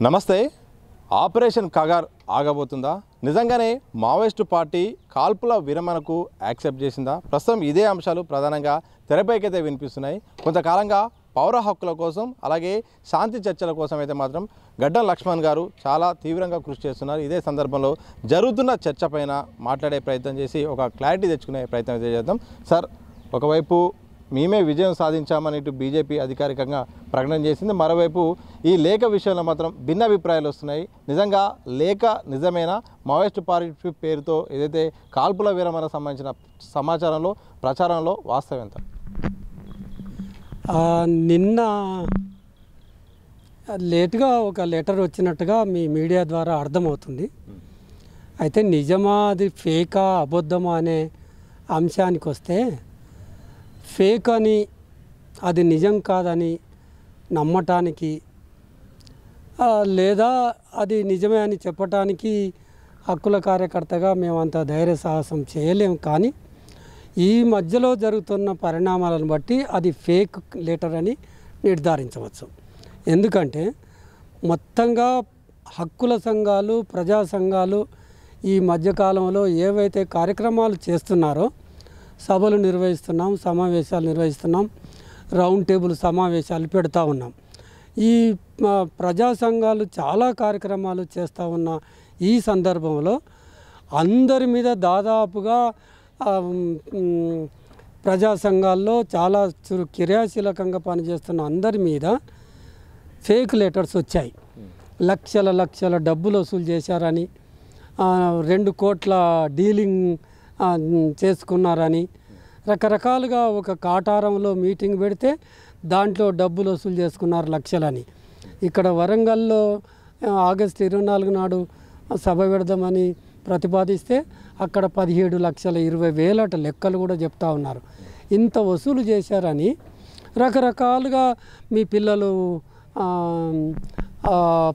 నమస్తే. ఆపరేషన్ కగార్ ఆగబోతుందా? నిజంగానే Maoist party కాల్పుల విరమణకు యాక్సెప్ట్ చేసిందా? ప్రస్తుతం ఇదే అంశాలు ప్రధానంగా తెరపైకైతే వినిపిస్తున్నాయి. కొంతకాలంగా పౌర హక్కుల కోసం అలాగే శాంతి చర్చల కోసం అయితే మాత్రం గడ్డం లక్ష్మణ్ గారు చాలా తీవ్రంగా కృషి చేస్తున్నారు. ఇదే సందర్భంలో జరుగుతున్న చర్చ పైన మాట్లాడే ప్రయత్నం చేసి ఒక క్లారిటీ తెచ్చుకునే ప్రయత్నం అయితే చేద్దాం. సార్, ఒకవైపు మేమే విజయం సాధించామని ఇటు బీజేపీ అధికారికంగా ప్రకటన చేసింది. మరోవైపు ఈ లేఖ విషయంలో మాత్రం భిన్నాభిప్రాయాలు వస్తున్నాయి. నిజంగా లేఖ నిజమేనా? మావోయిస్టు పార్టీ పేరుతో ఏదైతే కాల్పుల విరమణ సంబంధించిన సమాచారంలో ప్రచారంలో వాస్తవం ఎంత? నిన్న లేటుగా ఒక లెటర్ వచ్చినట్టుగా మీ మీడియా ద్వారా అర్థమవుతుంది. అయితే నిజమా, అది ఫేకా, అబద్ధమా అనే అంశానికి వస్తే, ఫేక్ అని, అది నిజం కాదని నమ్మటానికి లేదా అది నిజమే అని చెప్పటానికి హక్కుల కార్యకర్తగా మేమంత ధైర్య సాహసం చేయలేము. కానీ ఈ మధ్యలో జరుగుతున్న పరిణామాలను బట్టి అది ఫేక్ లెటర్ అని నిర్ధారించవచ్చు. ఎందుకంటే మొత్తంగా హక్కుల సంఘాలు, ప్రజా సంఘాలు ఈ మధ్యకాలంలో ఏవైతే కార్యక్రమాలు చేస్తున్నారో, సభలు నిర్వహిస్తున్నాం, సమావేశాలు నిర్వహిస్తున్నాం, రౌండ్ టేబుల్ సమావేశాలు పెడతా ఉన్నాం. ఈ ప్రజా సంఘాలు చాలా కార్యక్రమాలు చేస్తూ ఉన్న ఈ సందర్భంలో అందరి మీద దాదాపుగా ప్రజా సంఘాల్లో చాలా క్రియాశీలకంగా పనిచేస్తున్న అందరి మీద ఫేక్ లెటర్స్ వచ్చాయి. లక్షల డబ్బులు వసూలు చేశారని, 2 కోట్ల డీలింగ్ చేసుకున్నారని, రకరకాలుగా ఒక కాటారంలో మీటింగ్ పెడితే దాంట్లో డబ్బులు వసూలు చేసుకున్నారు లక్షలని. ఇక్కడ వరంగల్లో ఆగస్టు 24 నాడు సభ పెడదామని ప్రతిపాదిస్తే అక్కడ 17,20,000 లెక్కలు కూడా చెప్తా ఉన్నారు. ఇంత వసూలు చేశారని రకరకాలుగా మీ పిల్లలు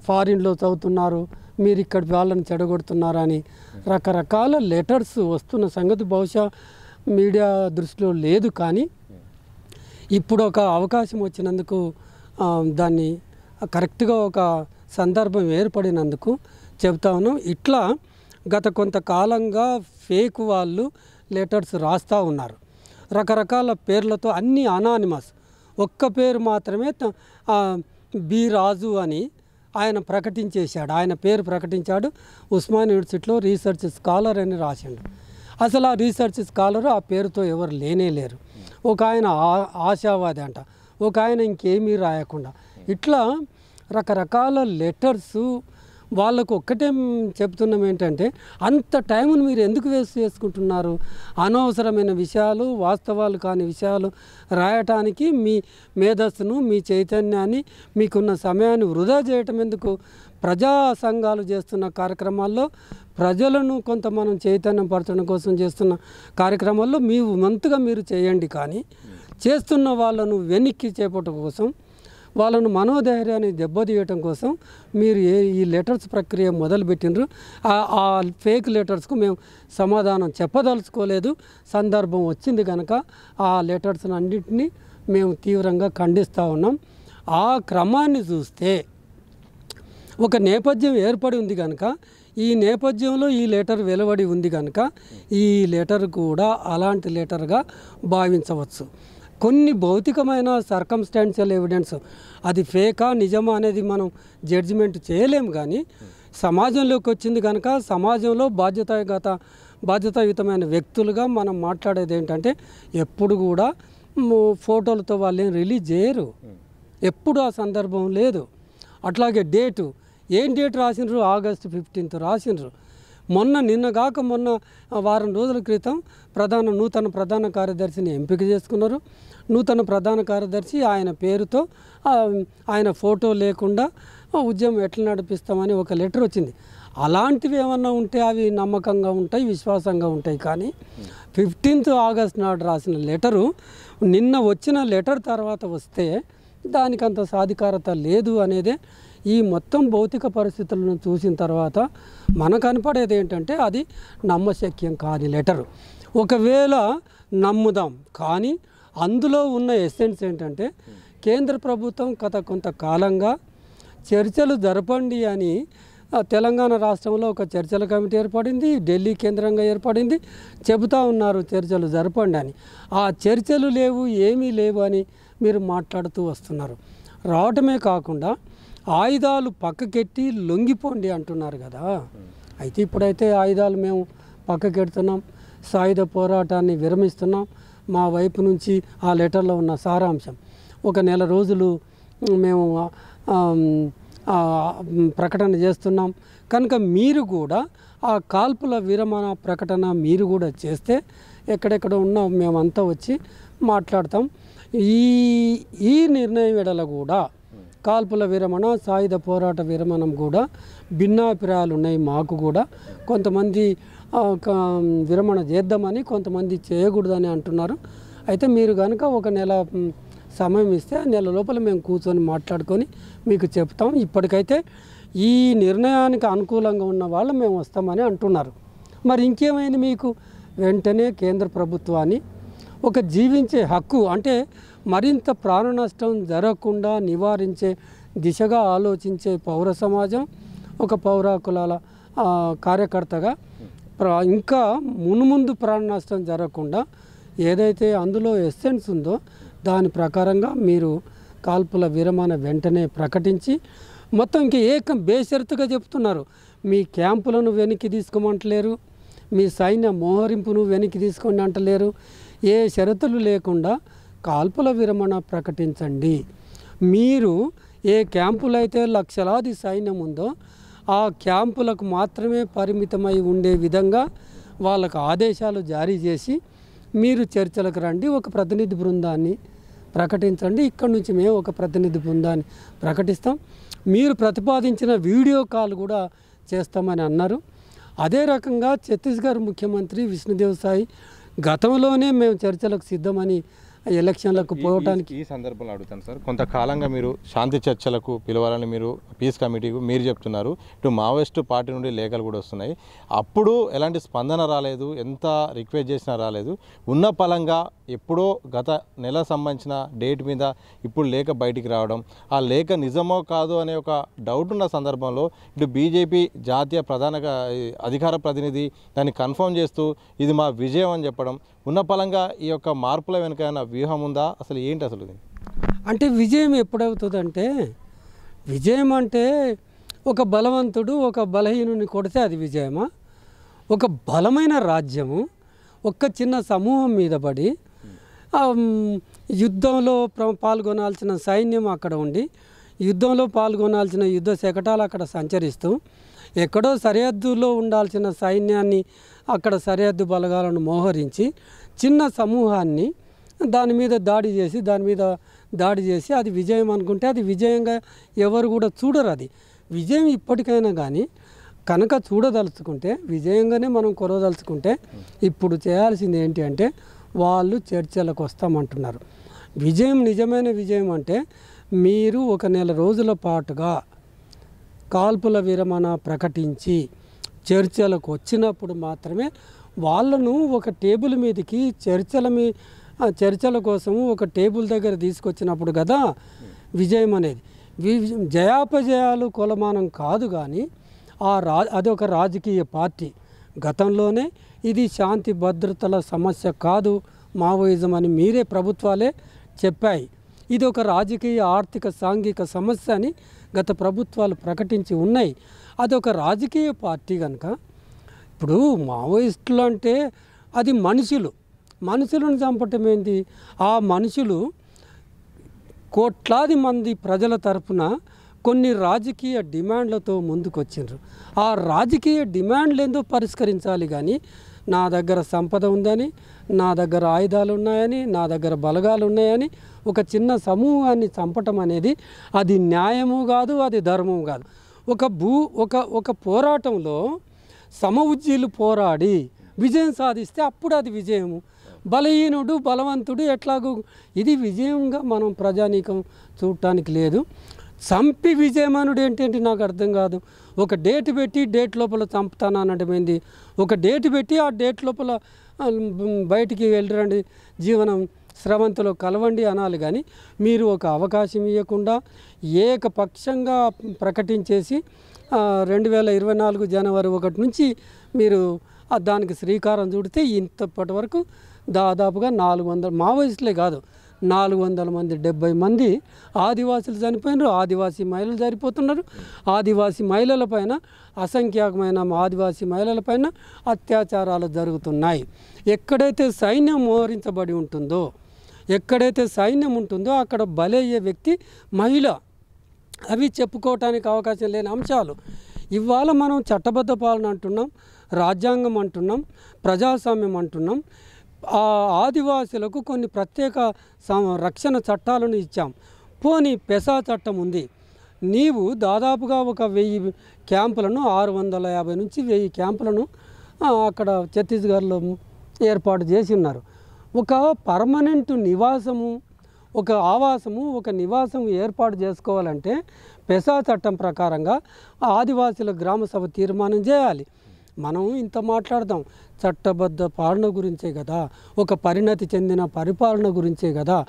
ఫారిన్లో చదువుతున్నారు, మీరు ఇక్కడ వాళ్ళని చెడగొడుతున్నారని రకరకాల లెటర్స్ వస్తున్న సంగతి బహుశా మీడియా దృష్టిలో లేదు. కానీ ఇప్పుడు ఒక అవకాశం వచ్చినందుకు, దాన్ని కరెక్ట్గా ఒక సందర్భం ఏర్పడినందుకు చెప్తా ఉన్నాం. ఇట్లా గత కొంతకాలంగా ఫేక్ వాళ్ళు లెటర్స్ రాస్తూ ఉన్నారు. రకరకాల పేర్లతో, అన్నీ అనానిమస్. ఒక్క పేరు మాత్రమే బి రాజు అని ఆయన ప్రకటించేశాడు. ఆయన పేరు ప్రకటించాడు. ఉస్మాన్ యూనివర్సిటీలో రీసెర్చ్ స్కాలర్ అని రాసిండు. అసలు ఆ రీసెర్చ్ స్కాలర్ ఆ పేరుతో ఎవరు లేరు. ఒక ఆయన ఆశావాది అంట, ఒక ఆయన ఇంకేమీ రాయకుండా, ఇట్లా రకరకాల లెటర్సు. వాళ్ళకు ఒక్కటే చెప్తున్నాం ఏంటంటే, అంత టైంను మీరు ఎందుకు వేస్ట్ చేసుకుంటున్నారు? అనవసరమైన విషయాలు, వాస్తవాలు కాని విషయాలు రాయటానికి మీ మేధస్సును, మీ చైతన్యాన్ని, మీకున్న సమయాన్ని వృధా చేయటం ఎందుకు? ప్రజా సంఘాలు చేస్తున్న కార్యక్రమాల్లో ప్రజలను కొంత మనం చైతన్యం పరచడం కోసం చేస్తున్న కార్యక్రమాల్లో మీ వంతుగా మీరు చేయండి. కానీ చేస్తున్న వాళ్ళను వెనక్కి చేపట్టడం కోసం, వాళ్ళను మనోధైర్యాన్ని దెబ్బతీయటం కోసం మీరు ఈ లెటర్స్ ప్రక్రియ మొదలుపెట్టినరు. ఆ ఫేక్ లెటర్స్కు మేము సమాధానం చెప్పదలుచుకోలేదు. సందర్భం వచ్చింది కనుక ఆ లెటర్స్ అన్నింటినీ మేము తీవ్రంగా ఖండిస్తూ ఉన్నాం. ఆ క్రమాన్ని చూస్తే ఒక నేపథ్యం ఏర్పడి ఉంది కనుక, ఈ నేపథ్యంలో ఈ లెటర్ వెలువడి ఉంది కనుక ఈ లెటర్ కూడా అలాంటి లెటర్గా భావించవచ్చు. కొన్ని భౌతికమైన సర్కమ్స్టాన్షియల్ ఎవిడెన్స్, అది ఫేకా నిజమా అనేది మనం జడ్జిమెంట్ చేయలేము. కానీ సమాజంలోకి వచ్చింది కనుక సమాజంలో బాధ్యతాయుతమైన వ్యక్తులుగా మనం మాట్లాడేది ఏంటంటే, ఎప్పుడు కూడా ఫోటోలతో వాళ్ళు ఏం రిలీజ్ చేయరు, ఎప్పుడు ఆ సందర్భం లేదు. అట్లాగే డేటు, ఏం డేట్ రాసినారు? ఆగస్టు 15 రాసినారు. మొన్న వారం రోజుల క్రితం నూతన ప్రధాన కార్యదర్శిని ఎంపిక చేసుకున్నారు. నూతన ప్రధాన కార్యదర్శి ఆయన పేరుతో, ఆయన ఫోటో లేకుండా ఉద్యమం ఎట్లా నడిపిస్తామని ఒక లెటర్ వచ్చింది. అలాంటివి ఏమన్నా ఉంటే అవి నమ్మకంగా ఉంటాయి, విశ్వాసంగా ఉంటాయి. కానీ 15 ఆగస్టు నాడు రాసిన లెటరు నిన్న వచ్చిన లెటర్ తర్వాత వస్తే దానికంత సాధికారత లేదు అనేదే ఈ మొత్తం భౌతిక పరిస్థితులను చూసిన తర్వాత మనకు కనపడేది ఏంటంటే, అది నమ్మశక్యం కాని లెటరు. ఒకవేళ నమ్ముదాం, కానీ అందులో ఉన్న ఎసెన్స్ ఏంటంటే, కేంద్ర ప్రభుత్వం గత కొంతకాలంగా చర్చలు జరపండి అని తెలంగాణ రాష్ట్రంలో ఒక చర్చల కమిటీ ఏర్పడింది, ఢిల్లీ కేంద్రంగా ఏర్పడింది, చెబుతూ ఉన్నారు చర్చలు జరపండి అని. ఆ చర్చలు లేవు, ఏమీ లేవు అని మీరు మాట్లాడుతూ వస్తున్నారు. రావటమే కాకుండా ఆయుధాలు పక్కకెట్టి లొంగిపోండి అంటున్నారు కదా. అయితే ఇప్పుడైతే ఆయుధాలు మేము పక్కకెడుతున్నాం, సాయుధ పోరాటాన్ని విరమిస్తున్నాం. మా వైపు నుంచి ఆ లెటర్లో ఉన్న సారాంశం, ఒక నెల రోజులు మేము ప్రకటన చేస్తున్నాం కనుక మీరు కూడా ఆ కాల్పుల విరమణ ప్రకటన మీరు కూడా చేస్తే ఎక్కడెక్కడ ఉన్నా మేమంతా వచ్చి మాట్లాడతాం. ఈ నిర్ణయం ఎడల కూడా కాల్పుల విరమణ, సాయుధ పోరాట విరమణం కూడా భిన్నాభిప్రాయాలు ఉన్నాయి. మాకు కూడా కొంతమంది విరమణ చేద్దామని, కొంతమంది చేయకూడదని అంటున్నారు. అయితే మీరు కనుక ఒక నెల సమయం ఇస్తే ఆ నెల లోపల మేము కూర్చొని మాట్లాడుకొని మీకు చెప్తాం. ఇప్పటికైతే ఈ నిర్ణయానికి అనుకూలంగా ఉన్న వాళ్ళు మేము వస్తామని అంటున్నారు. మరి ఇంకేమైంది మీకు? వెంటనే కేంద్ర ప్రభుత్వాన్ని ఒక జీవించే హక్కు అంటే మరింత ప్రాణ నష్టం జరగకుండా నివారించే దిశగా ఆలోచించే పౌర సమాజం, ఒక పౌర హక్కుల కార్యకర్తగా ఇంకా మున్ముందు ప్రాణ నష్టం జరగకుండా ఏదైతే అందులో ఎస్సెన్స్ ఉందో దాని ప్రకారంగా మీరు కాల్పుల విరమణ వెంటనే ప్రకటించి మొత్తం ఇంక బేషరతుగా చెప్తున్నారు. మీ క్యాంపులను వెనక్కి తీసుకోమంటలేరు, మీ సైన్య మోహరింపును వెనక్కి తీసుకోండి అంటలేరు. ఏ షరతులు లేకుండా కాల్పుల విరమణ ప్రకటించండి. మీరు ఏ క్యాంపులు అయితే లక్షలాది సైన్యం ఉందో ఆ క్యాంపులకు మాత్రమే పరిమితమై ఉండే విధంగా వాళ్ళకు ఆదేశాలు జారీ చేసి మీరు చర్చలకు రండి, ఒక ప్రతినిధి బృందాన్ని ప్రకటించండి. ఇక్కడ నుంచి మేము ఒక ప్రతినిధి బృందాన్ని ప్రకటిస్తాం. మీరు ప్రతిపాదించిన వీడియో కాల్ కూడా చేస్తామని అన్నారు. అదే రకంగా ఛత్తీస్గఢ్ ముఖ్యమంత్రి విష్ణుదేవ్ సాయి గతంలోనే మేము చర్చలకు సిద్ధమని ఎలక్షన్లకు పోవడానికి ఈ సందర్భంలో అడుగుతాను సార్, కొంతకాలంగా మీరు శాంతి చర్చలకు పిలవాలని మీరు పీస్ కమిటీకి మీరు చెప్తున్నారు. ఇటు మావోయిస్టు పార్టీ నుండి లేఖలు కూడా వస్తున్నాయి. అప్పుడు ఎలాంటి స్పందన రాలేదు, ఎంత రిక్వెస్ట్ చేసినా రాలేదు. ఉన్న పలంగా ఎప్పుడో గత నెల సంబంధించిన డేట్ మీద ఇప్పుడు లేఖ బయటికి రావడం, ఆ లేఖ నిజమో కాదో అనే ఒక డౌట్ ఉన్న సందర్భంలో ఇటు బీజేపీ జాతీయ అధికార ప్రతినిధి దాన్ని కన్ఫర్మ్ చేస్తూ ఇది మా విజయం అని చెప్పడం, ఉన్న పలంగా ఈ యొక్క మార్పుల వెనుక వ్యూహం ఉందా? అసలు ఏంటి అసలు ఇది? అంటే విజయం ఎప్పుడవుతుందంటే, విజయం అంటే ఒక బలవంతుడు ఒక బలహీనుని కొడితే అది విజయమా? ఒక బలమైన రాజ్యము ఒక్క చిన్న సమూహం మీద పడి యుద్ధంలో పాల్గొనాల్సిన సైన్యం అక్కడ ఉండి, యుద్ధంలో పాల్గొనాల్సిన యుద్ధ శకటాలు అక్కడ సంచరిస్తూ, ఎక్కడో సరిహద్దులో ఉండాల్సిన సైన్యాన్ని అక్కడ సరిహద్దు బలగాలను మోహరించి చిన్న సమూహాన్ని దాని మీద దాడి చేసి అది విజయం అనుకుంటే అది విజయంగా ఎవరు కూడా చూడరు. అది విజయం ఇప్పటికైనా కానీ కనుక చూడదలుచుకుంటే, విజయంగానే మనం కొరవదలుచుకుంటే ఇప్పుడు చేయాల్సింది ఏంటి అంటే వాళ్ళు చర్చలకు వస్తామంటున్నారు. విజయం, నిజమైన విజయం అంటే మీరు ఒక నెల రోజుల పాటుగా కాల్పుల విరమణ ప్రకటించి చర్చలకు వచ్చినప్పుడు మాత్రమే వాళ్ళను ఒక టేబుల్ మీదకి చర్చల కోసము ఒక టేబుల్ దగ్గర తీసుకొచ్చినప్పుడు కదా విజయం అనేది. జయాపజయాలు కొలమానం కాదు. కానీ అదొక రాజకీయ పార్టీ గతంలోనే ఇది శాంతి భద్రతల సమస్య కాదు మావోయిజం అని మీరే ప్రభుత్వాలే చెప్పాయి. ఇది ఒక రాజకీయ ఆర్థిక సాంఘిక సమస్య అని గత ప్రభుత్వాలు ప్రకటించి ఉన్నాయి. అదొక రాజకీయ పార్టీ కనుక ఇప్పుడు మావోయిస్టులు అంటే అది మనుషులను చంపటం ఏంటి? ఆ మనుషులు కోట్లాది మంది ప్రజల తరపున కొన్ని రాజకీయ డిమాండ్లతో ముందుకొచ్చిండ్రు. ఆ రాజకీయ డిమాండ్లు ఏందో పరిష్కరించాలి. కానీ నా దగ్గర సంపద ఉందని, నా దగ్గర ఆయుధాలు ఉన్నాయని, నా దగ్గర బలగాలు ఉన్నాయని ఒక చిన్న సమూహాన్ని చంపటం అనేది అది న్యాయము కాదు, అది ధర్మం కాదు. ఒక పోరాటంలో సమఉజ్జీలు పోరాడి విజయం సాధిస్తే అప్పుడు అది విజయము. బలహీనుడు బలవంతుడు ఎట్లాగూ ఇది విజయంగా మనం ప్రజానీకం చూడటానికి లేదు. చంపి విజయమానుడు ఏంటంటే నాకు అర్థం కాదు. ఒక డేట్ పెట్టి డేట్ లోపల చంపుతాను అనటమైంది. ఒక డేట్ పెట్టి ఆ డేట్ లోపల బయటికి వెళ్ళరండి జీవనం స్రవంతిలో కలవండి అనాలి. కానీ మీరు ఒక అవకాశం ఇవ్వకుండా ఏకపక్షంగా ప్రకటించేసి 2024 జనవరి 1 నుంచి మీరు దానికి శ్రీకారం చుడితే ఇంతప్పటి వరకు దాదాపుగా 400 మావోయిస్టులే కాదు 400 మంది 70 మంది ఆదివాసులు చనిపోయినారు. ఆదివాసీ మహిళలు చనిపోతున్నారు. ఆదివాసీ మహిళల పైన అసంఖ్యాకమైన ఆదివాసీ మహిళల పైన అత్యాచారాలు జరుగుతున్నాయి. ఎక్కడైతే సైన్యం మోహరించబడి ఉంటుందో, ఎక్కడైతే సైన్యం ఉంటుందో అక్కడ బలయ్యే వ్యక్తి మహిళ. అవి చెప్పుకోవటానికి అవకాశం లేని అంశాలు. ఇవాళ మనం చట్టబద్ధ పాలన అంటున్నాం, రాజ్యాంగం అంటున్నాం, ప్రజాస్వామ్యం అంటున్నాం. ఆ ఆదివాసులకు కొన్ని ప్రత్యేక రక్షణ చట్టాలను ఇచ్చాం. పోనీ పెసా చట్టం ఉంది. నీవు దాదాపుగా ఒక 1000 క్యాంపులను 650 నుంచి 1000 క్యాంపులను అక్కడ ఛత్తీస్గఢ్లో ఏర్పాటు చేసి ఉన్నారు. ఒక పర్మనెంట్ నివాసము, ఒక ఆవాసము, ఒక నివాసం ఏర్పాటు చేసుకోవాలంటే పెసా చట్టం ప్రకారంగా ఆదివాసుల గ్రామ సభ తీర్మానం చేయాలి. మనం ఇంత మాట్లాడదాం చట్టబద్ధ పాలన గురించే కదా, ఒక పరిణతి చెందిన పరిపాలన గురించే కదా.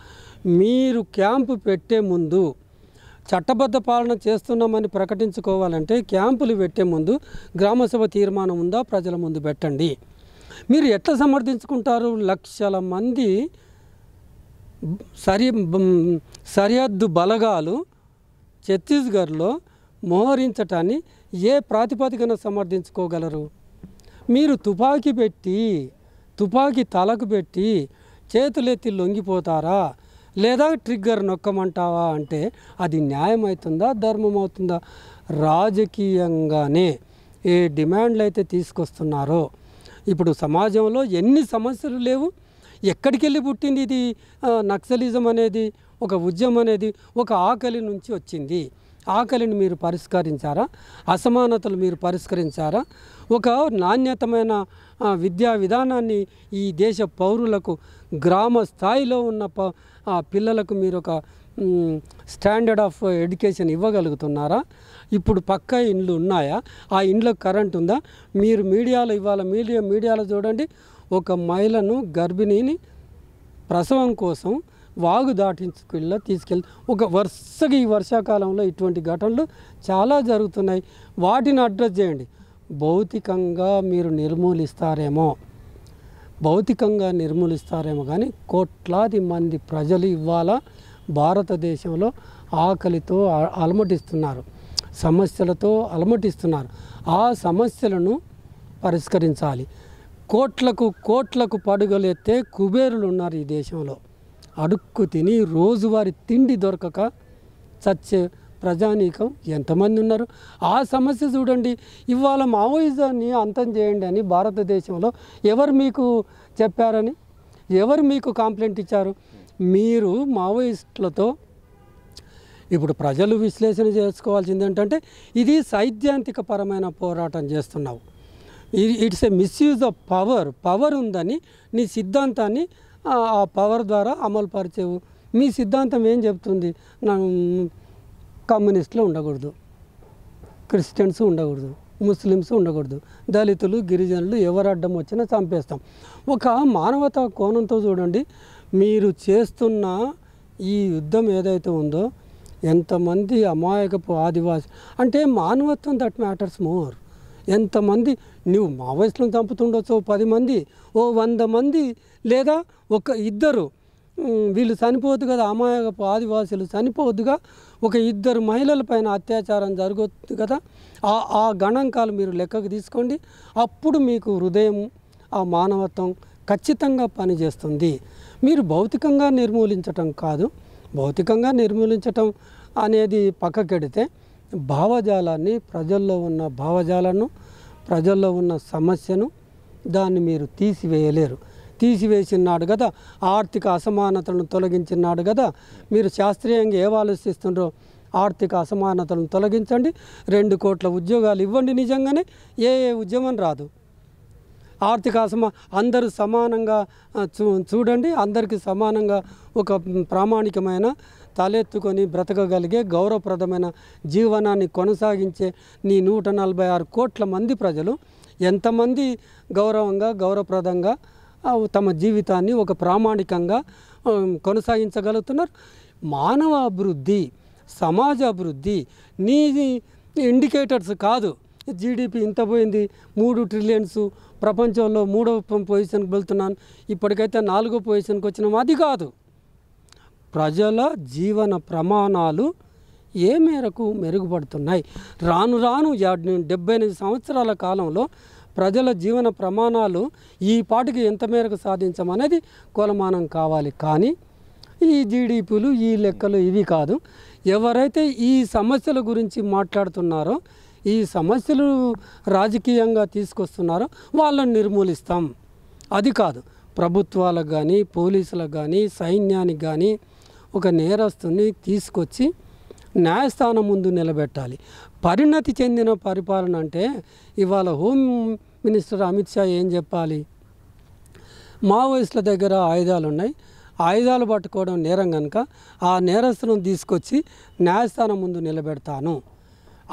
మీరు క్యాంపు పెట్టే ముందు చట్టబద్ధ పాలన చేస్తున్నామని ప్రకటించుకోవాలంటే క్యాంపులు పెట్టే ముందు గ్రామసభ తీర్మానం ఉందా ప్రజల ముందు పెట్టండి. మీరు ఎట్లా సమర్థించుకుంటారు? లక్షల మంది సరిహద్దు బలగాలు ఛత్తీస్గఢ్లో మోహరించటాన్ని ఏ ప్రాతిపదికన సమర్థించుకోగలరు? మీరు తుపాకీ తలకు పెట్టి చేతులెత్తి లొంగిపోతారా, లేదా ట్రిగ్గర్ నొక్కమంటావా అంటే అది న్యాయం అవుతుందా, ధర్మం అవుతుందా? రాజకీయంగానే ఏ డిమాండ్లు అయితే తీసుకొస్తున్నారో, ఇప్పుడు సమాజంలో ఎన్ని సమస్యలు లేవు, ఎక్కడికి వెళ్ళి పుట్టింది ఇది నక్సలిజం అనేది, ఒక ఉద్యమం అనేది ఒక ఆకలి నుంచి వచ్చింది. ఆకలిని మీరు పరిష్కరించారా? అసమానతలు మీరు పరిష్కరించారా? ఒక నాణ్యతమైన విద్యా విధానాన్ని ఈ దేశ పౌరులకు గ్రామ స్థాయిలో ఉన్న పిల్లలకు మీరు ఒక స్టాండర్డ్ ఆఫ్ ఎడ్యుకేషన్ ఇవ్వగలుగుతున్నారా? ఇప్పుడు పక్కా ఇండ్లు ఉన్నాయా? ఆ ఇండ్లకు కరెంట్ ఉందా? మీరు మీడియాలో ఇవాళ మీడియాలో చూడండి, ఒక మహిళను గర్భిణిని ప్రసవం కోసం వాగు తీసుకెళ్ళి ఒక వరుసగా ఈ వర్షాకాలంలో ఇటువంటి ఘటనలు చాలా జరుగుతున్నాయి. వాటిని అడ్రస్ చేయండి. భౌతికంగా మీరు నిర్మూలిస్తారేమో కానీ కోట్లాది మంది ప్రజలు ఇవాళ భారతదేశంలో ఆకలితో అలమటిస్తున్నారు, సమస్యలతో అలమటిస్తున్నారు. ఆ సమస్యలను పరిష్కరించాలి. కోట్లకు పడుగలెత్తే కుబేరులు ఉన్నారు ఈ దేశంలో. అడుక్కు తిని రోజువారి తిండి దొరకక చచ్చే ప్రజానీకం ఎంతమంది ఉన్నారు? ఆ సమస్య చూడండి. ఇవాళ మావోయిజాన్ని అంతం చేయండి అని భారతదేశంలో ఎవరు మీకు చెప్పారని, ఎవరు మీకు కంప్లైంట్ ఇచ్చారు? మీరు మావోయిస్టులతో ఇప్పుడు ప్రజలు విశ్లేషణ చేసుకోవాల్సింది ఏంటంటే, ఇది సైద్ధాంతిక పరమైన పోరాటం చేస్తున్నావు, it's a misuse of power ఉందని నీ సిద్ధాంతాన్ని ఆ పవర్ ద్వారా అమలు పరిచేవు. మీ సిద్ధాంతం ఏం చెప్తుంది? కమ్యూనిస్టులు ఉండకూడదు, క్రిస్టియన్స్ ఉండకూడదు, ముస్లిమ్స్ ఉండకూడదు, దళితులు, గిరిజనులు ఎవరు అడ్డం వచ్చినా చంపేస్తాం. ఒక మానవతా కోణంతో చూడండి. మీరు చేస్తున్న ఈ యుద్ధం ఏదైతే ఉందో, ఎంతమంది అమాయకపు ఆదివాసి అంటే మానవత్వం, దట్ మ్యాటర్స్ మోర్. ఎంతమంది నువ్వు మావోయిస్టులను చంపుతుండొచ్చు, 10 మంది, 100 మంది, లేదా ఇద్దరు వీళ్ళు చనిపోవద్దు కదా, అమాయకపు ఆదివాసులు చనిపోవద్దుగా, 2 మహిళల పైన అత్యాచారం జరగొద్దు కదా. ఆ గణాంకాలు మీరు లెక్కకు తీసుకోండి. అప్పుడు మీకు హృదయం, ఆ మానవత్వం ఖచ్చితంగా పనిచేస్తుంది. మీరు భౌతికంగా నిర్మూలించటం కాదు. భౌతికంగా నిర్మూలించటం అనేది పక్కకెడితే భావజాలాన్ని, ప్రజల్లో ఉన్న భావజాలను, ప్రజల్లో ఉన్న సమస్యను దాన్ని మీరు తీసివేయలేరు. తీసివేసినాడు కదా, ఆర్థిక అసమానతలను తొలగించినాడు కదా. మీరు శాస్త్రీయంగా ఏం ఆలోచిస్తుండ్రో, ఆర్థిక అసమానతలను తొలగించండి, 2 కోట్ల ఉద్యోగాలు ఇవ్వండి. నిజంగానే ఏ ఉద్యమం రాదు. ఆర్థిక అందరూ సమానంగా చూడండి, అందరికీ సమానంగా ఒక ప్రామాణికమైన తలెత్తుకొని బ్రతకగలిగే గౌరవప్రదమైన జీవనాన్ని కొనసాగించే నీ 146 కోట్ల మంది ప్రజలు ఎంతమంది గౌరవంగా, గౌరవప్రదంగా తమ జీవితాన్ని ఒక ప్రామాణికంగా కొనసాగించగలుగుతున్నారు. మానవ అభివృద్ధి, సమాజ అభివృద్ధి నీ ఇండికేటర్స్ కాదు. జీడిపి ఇంత పోయింది, 3 ట్రిలియన్స్, ప్రపంచంలో 3వ పొజిషన్కి వెళ్తున్నాను, ఇప్పటికైతే 4వ పొజిషన్కి వచ్చినాము, అది కాదు. ప్రజల జీవన ప్రమాణాలు ఏ మేరకు మెరుగుపడుతున్నాయి, రాను రాను 78 సంవత్సరాల కాలంలో ప్రజల జీవన ప్రమాణాలు ఈ పాటికి ఎంత మేరకు సాధించమనేది కొలమానం కావాలి. కానీ ఈ జీడిపిలు, ఈ లెక్కలు ఇవి కాదు. ఎవరైతే ఈ సమస్యల గురించి మాట్లాడుతున్నారో, ఈ సమస్యలు రాజకీయంగా తీసుకొస్తున్నారో వాళ్ళని నిర్మూలిస్తాం. అది కాదు. ప్రభుత్వాలకు కానీ, పోలీసులకు కానీ, సైన్యానికి కానీ ఒక నేరస్తుని తీసుకొచ్చి న్యాయస్థానం ముందు నిలబెట్టాలి. పరిణతి చెందిన పరిపాలన అంటే ఇవాళ హోమ్ మినిస్టర్ అమిత్ షా ఏం చెప్పాలి? మావోయిస్టుల దగ్గర ఆయుధాలు ఉన్నాయి, ఆయుధాలు పట్టుకోవడం నేరం కనుక ఆ నేరస్తులను తీసుకొచ్చి న్యాయస్థానం ముందు నిలబెడతాను.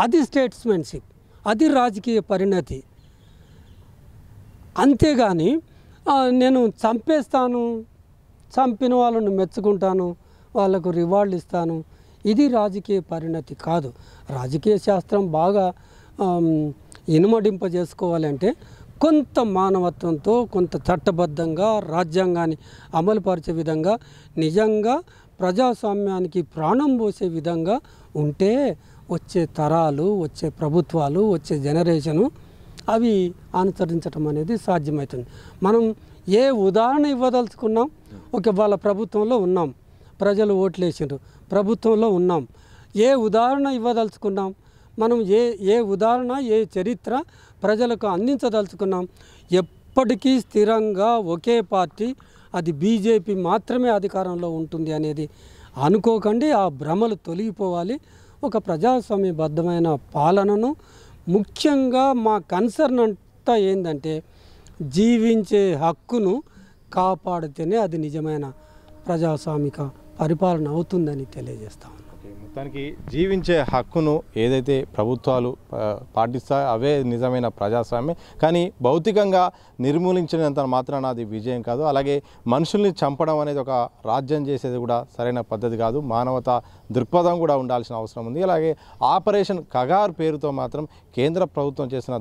అది స్టేట్స్మెన్షిప్, అది రాజకీయ పరిణతి. అంతేగాని నేను చంపేస్తాను, చంపిన వాళ్ళను మెచ్చుకుంటాను, వాళ్ళకు రివార్డులు ఇస్తాను, ఇది రాజకీయ పరిణతి కాదు. రాజకీయ శాస్త్రం బాగా ఇనుమడింపజేసుకోవాలంటే కొంత మానవత్వంతో, కొంత చట్టబద్ధంగా రాజ్యాంగాన్ని అమలుపరిచే విధంగా, నిజంగా ప్రజాస్వామ్యానికి ప్రాణం పోసే విధంగా ఉంటే వచ్చే తరాలు, వచ్చే ప్రభుత్వాలు, వచ్చే జనరేషను అవి అనుసరించడం అనేది సాధ్యమవుతుంది. మనం ఏ ఉదాహరణ ఇవ్వదలుచుకున్నాం? వాళ్ళ ప్రభుత్వంలో ఉన్నాం, ప్రజలు ఓట్లేసిండ్రు, ప్రభుత్వంలో ఉన్నాం. ఏ ఉదాహరణ ఇవ్వదలుచుకున్నాం? మనం ఏ ఉదాహరణ, ఏ చరిత్ర ప్రజలకు అందించదలుచుకున్నాం? ఎప్పటికీ స్థిరంగా ఒకే పార్టీ, అది బీజేపీ మాత్రమే అధికారంలో ఉంటుంది అనేది అనుకోకండి. ఆ భ్రమలు తొలగిపోవాలి. ఒక ప్రజాస్వామ్యబద్ధమైన పాలనను, ముఖ్యంగా మా కన్సర్న్ అంతా ఏంటంటే జీవించే హక్కును కాపాడితేనే అది నిజమైన ప్రజాస్వామిక పరిపాలన అవుతుందని తెలియజేస్తాం. మొత్తానికి జీవించే హక్కును ఏదైతే ప్రభుత్వాలు పాటిస్తాయో అవే నిజమైన ప్రజాస్వామ్యం. కానీ భౌతికంగా నిర్మూలించినంత మాత్రాన అది విజయం కాదు. అలాగే మనుషుల్ని చంపడం అనేది ఒక రాజ్యం చేసేది కూడా సరైన పద్ధతి కాదు. మానవతా దృక్పథం కూడా ఉండాల్సిన అవసరం ఉంది. అలాగే ఆపరేషన్ కగార్ పేరుతో మాత్రం కేంద్ర ప్రభుత్వం చేసిన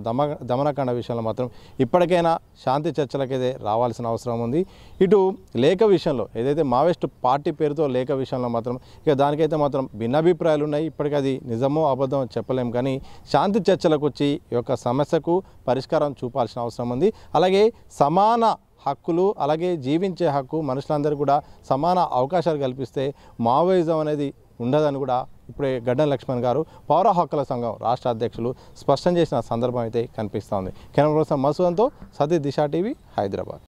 దమనకాండ విషయంలో మాత్రం ఇప్పటికైనా శాంతి చర్చలకైతే రావాల్సిన అవసరం ఉంది. ఇటు లేఖ విషయంలో ఏదైతే మావోయిస్టు పార్టీ పేరుతో లేఖ విషయంలో మాత్రం ఇక దానికైతే మాత్రం భిన్నాభిప్రాయాలు ఉన్నాయి. ఇప్పటికీ అది నిజమో అబద్ధమో చెప్పలేం. కానీ శాంతి చర్చలకు వచ్చి ఈ యొక్క సమస్యకు పరిష్కారం చూపాల్సిన అవసరం ఉంది. అలాగే సమాన హక్కులు, అలాగే జీవించే హక్కు, మనుషులందరూ కూడా సమాన అవకాశాలు కల్పిస్తే మావోయిజం అనేది ఉండదని కూడా ఇప్పుడే గడ్డం లక్ష్మణ్ గారు పౌర హక్కుల సంఘం రాష్ట్ర అధ్యక్షులు స్పష్టం చేసిన సందర్భం అయితే కనిపిస్తోంది. కెమెరా పర్సన్ మసూదంతో సతీష్, దిశ టీవీ, హైదరాబాద్.